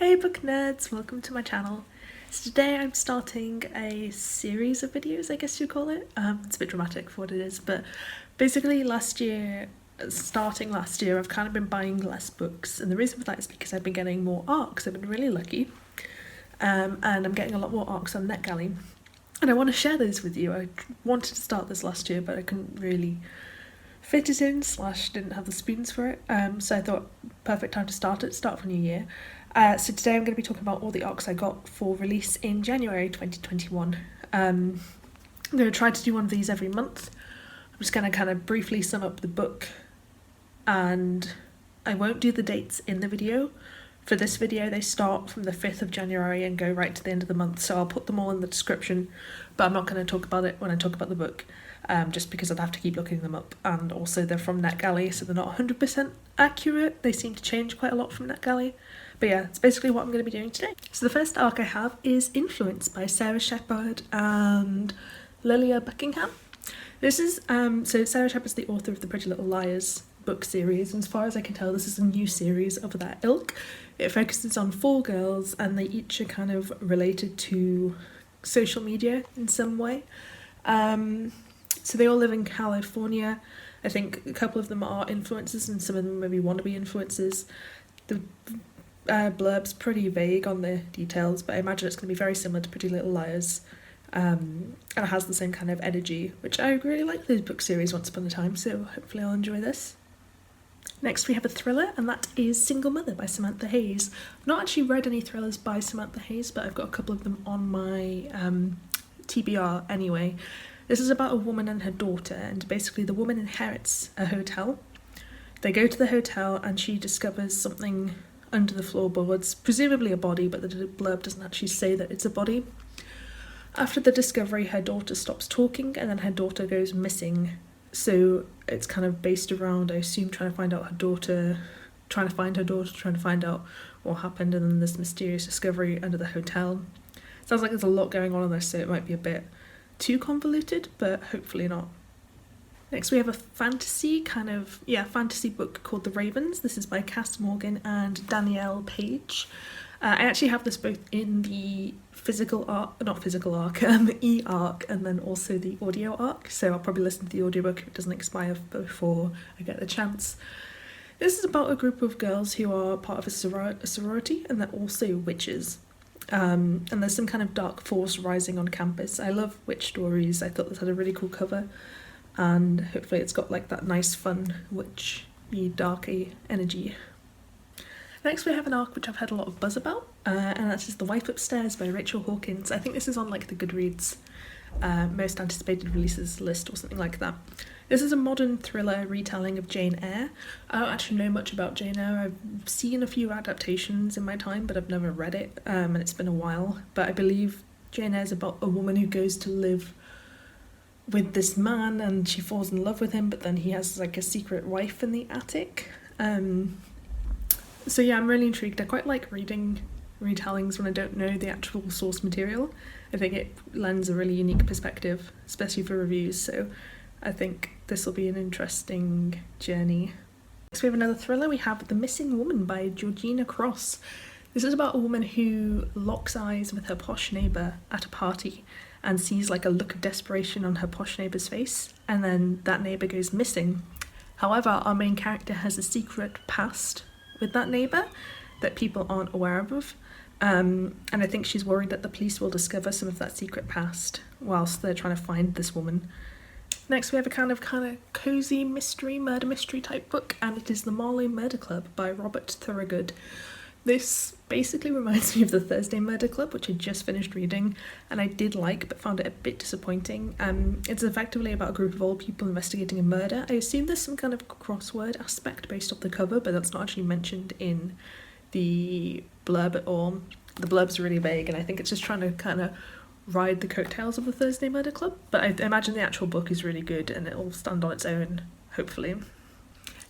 Hey book nerds, welcome to my channel. So today I'm starting a series of videos, I guess you'd call it. It's a bit dramatic for what it is, but basically starting last year, I've kind of been buying less books, and the reason for that is because I've been getting more ARCs. I've been really lucky, and I'm getting a lot more ARCs on NetGalley, and I want to share those with you. I wanted to start this last year, but I couldn't really fit it in, / didn't have the spoons for it, so I thought perfect time to start for New Year. So today I'm going to be talking about all the ARCs I got for release in January 2021. I'm going to try to do one of these every month. I'm just going to kind of briefly sum up the book, and I won't do the dates in the video. For this video they start from the 5th of January and go right to the end of the month, so I'll put them all in the description, but I'm not going to talk about it when I talk about the book, just because I'd have to keep looking them up, and also they're from NetGalley, so they're not 100% accurate. They seem to change quite a lot from NetGalley. But yeah, it's basically what I'm going to be doing today. So the first ARC I have is Influence by Sara, Shepard and Lilia Buckingham. This is, so Sara Shepard's the author of the Pretty Little Liars book series, and as far as I can tell this is a new series of that ilk. It focuses on 4 girls, and they each are kind of related to social media in some way. So they all live in California. I think a couple of them are influencers and some of them maybe wannabe influencers. The blurb's pretty vague on the details, but I imagine it's going to be very similar to Pretty Little Liars, and it has the same kind of energy, which I really like those book series once upon a time, so hopefully I'll enjoy this. Next we have a thriller, and that is Single Mother by Samantha Hayes. I've not actually read any thrillers by Samantha Hayes, but I've got a couple of them on my TBR anyway. This is about a woman and her daughter, and basically the woman inherits a hotel. They go to the hotel and she discovers something under the floorboards, presumably a body, but the blurb doesn't actually say that it's a body. After the discovery, her daughter stops talking, and then her daughter goes missing. So it's kind of based around, I assume, trying to find out her daughter, trying to find out what happened, and then this mysterious discovery under the hotel. Sounds like there's a lot going on in this, so it might be a bit too convoluted, but hopefully not. Next we have a fantasy book called The Ravens. This is by Kass and Danielle Paige. I actually have this both in the e-arc, and then also the audio arc, so I'll probably listen to the audiobook if it doesn't expire before I get the chance. This is about a group of girls who are part of a sorority, and they're also witches. And there's some kind of dark force rising on campus. I love witch stories. I thought this had a really cool cover, and hopefully it's got like that nice fun witchy darky energy. Next we have an arc which I've heard a lot of buzz about, and that's just The Wife Upstairs by Rachel Hawkins. I think this is on like the Goodreads most anticipated releases list or something like that. This is a modern thriller retelling of Jane Eyre. I don't actually know much about Jane Eyre. I've seen a few adaptations in my time, but I've never read it, and it's been a while. But I believe Jane Eyre is about a woman who goes to live with this man, and she falls in love with him, but then he has like a secret wife in the attic. So yeah, I'm really intrigued. I quite like reading retellings when I don't know the actual source material. I think it lends a really unique perspective, especially for reviews, so I think this will be an interesting journey. Next we have another thriller. We have The Missing Woman by Georgina Cross. This is about a woman who locks eyes with her posh neighbour at a party and sees like a look of desperation on her posh neighbour's face, and then that neighbour goes missing. However, our main character has a secret past with that neighbour that people aren't aware of, and I think she's worried that the police will discover some of that secret past whilst they're trying to find this woman. Next we have a kind of cozy murder mystery type book, and it is The Marlow Murder Club by Robert Thorogood. This basically reminds me of the Thursday Murder Club, which I just finished reading, and I did like but found it a bit disappointing. It's effectively about a group of old people investigating a murder. I assume there's some kind of crossword aspect based off the cover, but that's not actually mentioned in the blurb at all. The blurb's really vague, and I think it's just trying to kind of ride the coattails of the Thursday Murder Club, but I imagine the actual book is really good and it'll stand on its own, hopefully.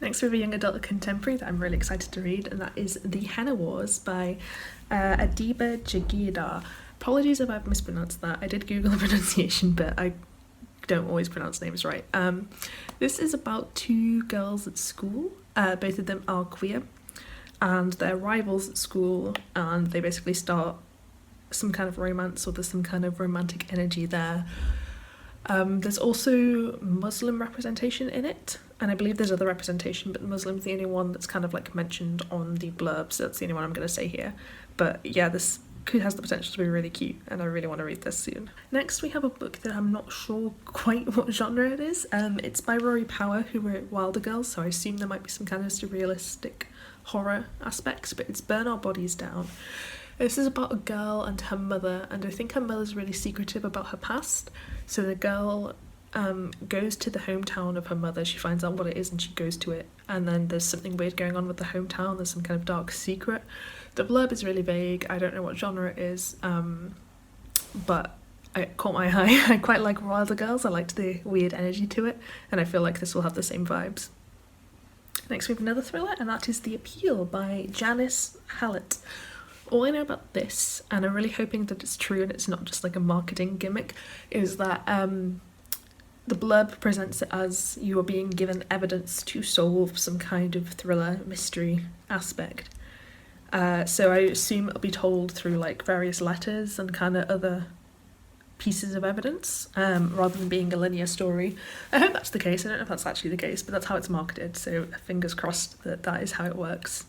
Next we have a young adult contemporary that I'm really excited to read, and that is The Henna Wars by Adiba Jaigirdar. Apologies if I've mispronounced that. I did Google the pronunciation, but I don't always pronounce names right. This is about 2 girls at school. Both of them are queer, and they're rivals at school, and they basically start some kind of romance, or there's some kind of romantic energy there. There's also Muslim representation in it, and I believe there's other representation, but Muslim's the only one that's kind of like mentioned on the blurb, so that's the only one I'm going to say here. But yeah, this has the potential to be really cute, and I really want to read this soon. Next we have a book that I'm not sure quite what genre it is. It's by Rory Power, who wrote Wilder Girls, so I assume there might be some kind of surrealistic horror aspects, but it's Burn Our Bodies Down. This is about a girl and her mother, and I think her mother's really secretive about her past. So the girl goes to the hometown of her mother, she finds out what it is and she goes to it, and then there's something weird going on with the hometown, there's some kind of dark secret. The blurb is really vague, I don't know what genre it is, but it caught my eye. I quite like Wilder Girls, I liked the weird energy to it, and I feel like this will have the same vibes. Next we have another thriller, and that is The Appeal by Janice Hallett. All I know about this, and I'm really hoping that it's true and it's not just like a marketing gimmick, is that the blurb presents it as you are being given evidence to solve some kind of thriller mystery aspect. So I assume it'll be told through like various letters and kind of other pieces of evidence, rather than being a linear story. I hope that's the case. I don't know if that's actually the case, but that's how it's marketed, so fingers crossed that that is how it works.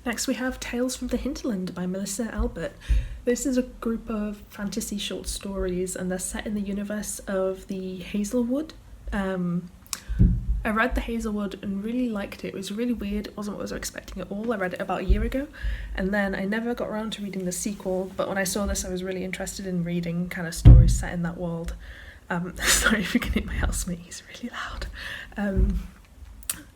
Next we have Tales from the Hinterland by Melissa Albert. This is a group of fantasy short stories, and they're set in the universe of the Hazelwood. I read the Hazelwood and really liked it. It was really weird, it wasn't what I was expecting at all. I read it about a year ago, and then I never got around to reading the sequel, but when I saw this I was really interested in reading kind of stories set in that world. Sorry if you can hear my housemate, he's really loud.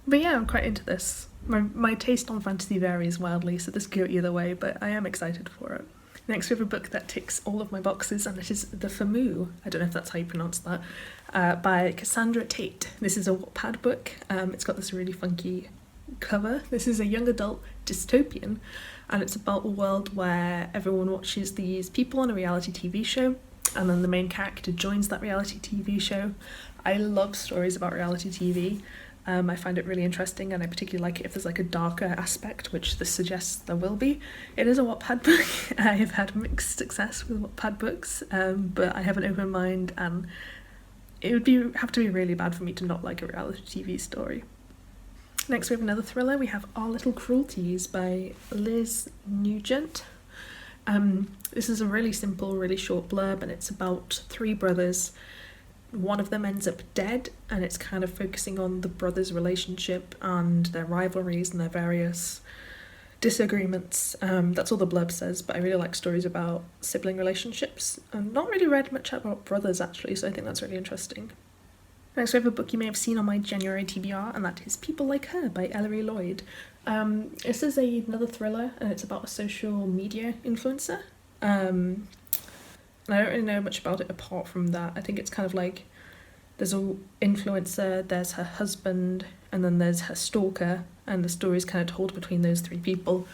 But yeah, I'm quite into this. My taste on fantasy varies wildly, so this could go either way, but I am excited for it. Next we have a book that ticks all of my boxes, and it is The Famoux, I don't know if that's how you pronounce that, by Kassandra Tate. This is a Wattpad book. It's got this really funky cover. This is a young adult dystopian, and it's about a world where everyone watches these people on a reality TV show, and then the main character joins that reality TV show. I love stories about reality TV. I find it really interesting, and I particularly like it if there's like a darker aspect, which this suggests there will be. It is a Wattpad book. I have had mixed success with Wattpad books, but I have an open mind, and it would have to be really bad for me to not like a reality TV story. Next we have another thriller. We have Our Little Cruelties by Liz Nugent. This is a really simple, really short blurb, and it's about three brothers. One of them ends up dead, and it's kind of focusing on the brothers' relationship and their rivalries and their various disagreements. That's all the blurb says, but I really like stories about sibling relationships. I've not really read much about brothers actually, so I think that's really interesting. Next we have a book you may have seen on my January TBR, and that is People Like Her by Ellery Lloyd. This is another thriller, and it's about a social media influencer. I don't really know much about it apart from that. I think it's kind of like there's an influencer, there's her husband, and then there's her stalker, and the story's kind of told between those three people.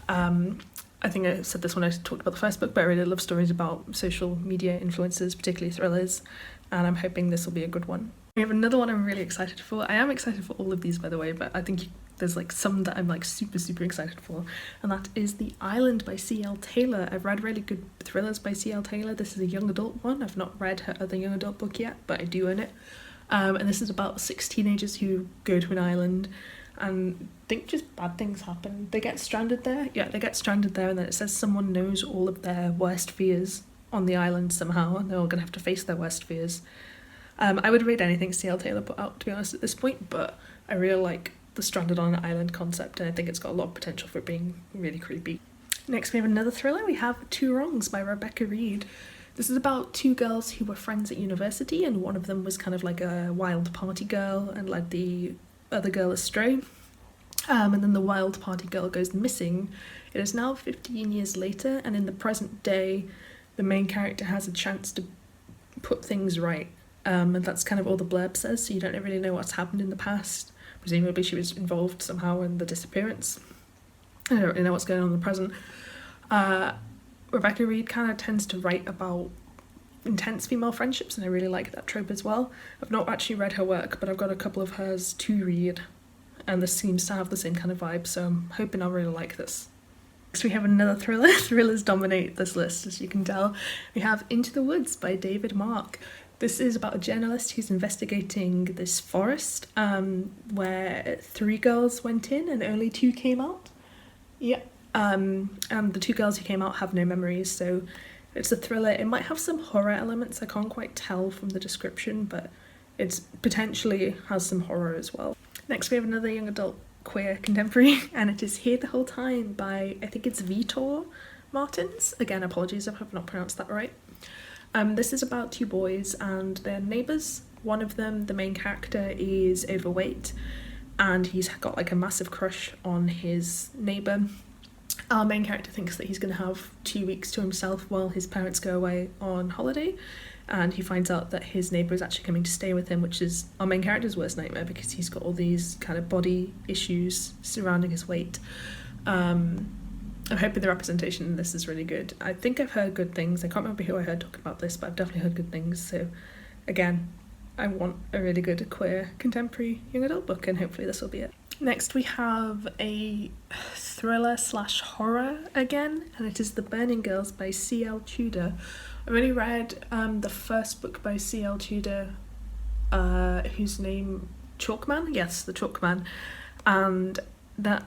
I think I said this when I talked about the first book, but I really love stories about social media influencers, particularly thrillers, and I'm hoping this will be a good one. We have another one I'm really excited for. I am excited for all of these, by the way, but I think there's like some that I'm like super excited for, and that is The Island by C.L. Taylor. I've read really good thrillers by C.L. Taylor. This is a young adult one. I've not read her other young adult book yet, but I do own it. And this is about 6 teenagers who go to an island and think just bad things happen. They get stranded there. Yeah, they get stranded there, and then it says someone knows all of their worst fears on the island somehow, and they're all going to have to face their worst fears. I would read anything C.L. Taylor put out, to be honest, at this point, but I really like the stranded on an island concept, and I think it's got a lot of potential for being really creepy. Next we have another thriller. We have Two Wrongs by Rebecca Reid. This is about 2 girls who were friends at university, and one of them was kind of like a wild party girl and led the other girl astray. And then the wild party girl goes missing. It is now 15 years later, and in the present day the main character has a chance to put things right. And that's kind of all the blurb says, so you don't really know what's happened in the past. Presumably she was involved somehow in the disappearance. I don't really know what's going on in the present. Rebecca Reid kind of tends to write about intense female friendships, and I really like that trope as well. I've not actually read her work, but I've got a couple of hers to read. and this seems to have the same kind of vibe, so I'm hoping I'll really like this. Next we have another thriller. Thrillers dominate this list, as you can tell. We have Into the Woods by David Mark. This is about a journalist who's investigating this forest where 3 girls went in and only 2 came out. Yeah. And the 2 girls who came out have no memories, so it's a thriller. It might have some horror elements, I can't quite tell from the description, but it potentially has some horror as well. Next we have another young adult queer contemporary, and it is Here the Whole Time by, I think it's Vitor Martins. Again, apologies if I've not pronounced that right. This is about 2 boys and their neighbours. One of them, the main character, is overweight and he's got like a massive crush on his neighbour. Our main character thinks that he's going to have 2 weeks to himself while his parents go away on holiday, and he finds out that his neighbour is actually coming to stay with him, which is our main character's worst nightmare because he's got all these kind of body issues surrounding his weight. I'm hoping the representation in this is really good. I think I've heard good things. I can't remember who I heard talking about this, but I've definitely heard good things. So again, I want a really good queer contemporary young adult book, and hopefully this will be it. Next we have a thriller / horror again, and it is The Burning Girls by C.L. Tudor. I've only read the first book by C.L. Tudor, whose name, Chalkman? Yes, the Chalkman. And that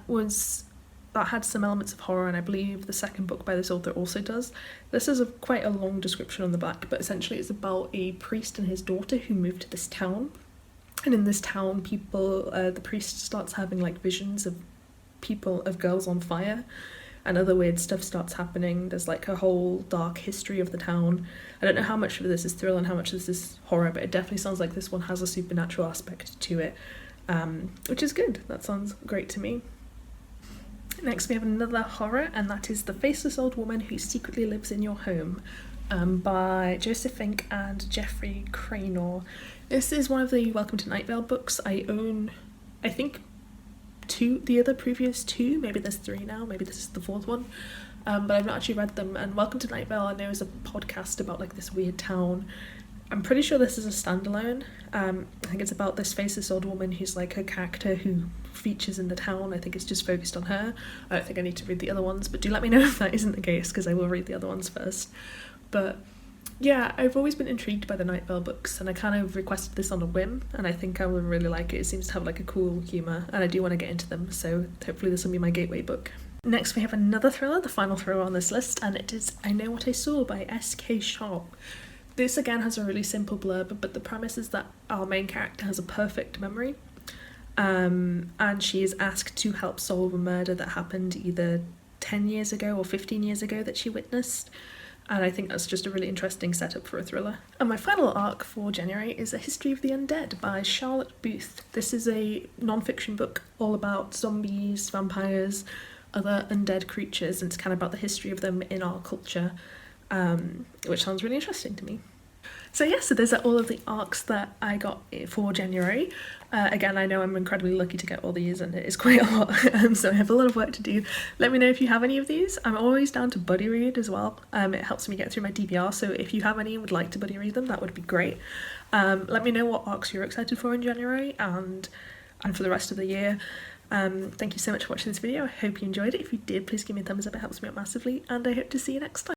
had some elements of horror, and I believe the second book by this author also does. This is quite a long description on the back, but essentially it's about a priest and his daughter who moved to this town. And in this town, the priest starts having like visions of girls on fire, and other weird stuff starts happening. There's like a whole dark history of the town. I don't know how much of this is thriller and how much of this is horror, but it definitely sounds like this one has a supernatural aspect to it, which is good. That sounds great to me. Next we have another horror, and that is The Faceless Old Woman Who Secretly Lives in Your Home by Joseph Fink and Jeffrey Cranor. This is one of the Welcome to Night Vale books. I own, I think, the other previous 2, maybe there's 3 now, maybe this is the 4th one, but I've not actually read them. And Welcome to Night Vale, I know, is a podcast about like this weird town. I'm pretty sure this is a standalone. I think it's about this faceless old woman who's like a character who features in the town. I think it's just focused on her. I don't think I need to read the other ones, but do let me know if that isn't the case, because I will read the other ones first. But yeah, I've always been intrigued by the Night Vale books, and I kind of requested this on a whim, and I think I will really like it. It seems to have like a cool humour, and I do want to get into them, so hopefully this will be my gateway book. Next we have another thriller, the final thriller on this list, and it is I Know What I Saw by S.K. Sharp. This again has a really simple blurb, but the premise is that our main character has a perfect memory, and she is asked to help solve a murder that happened either 10 years ago or 15 years ago that she witnessed, and I think that's just a really interesting setup for a thriller. And my final arc for January is A History of the Undead by Charlotte Booth. This is a non-fiction book all about zombies, vampires, other undead creatures, and it's kind of about the history of them in our culture, which sounds really interesting to me. So yeah, so those are all of the arcs that I got for January. Again, I know I'm incredibly lucky to get all these, and it is quite a lot, so I have a lot of work to do. Let me know if you have any of these. I'm always down to buddy read as well. It helps me get through my DBR, so if you have any and would like to buddy read them, that would be great. Let me know what arcs you're excited for in January and for the rest of the year. Thank you so much for watching this video. I hope you enjoyed it. If you did, please give me a thumbs up, it helps me out massively, and I hope to see you next time.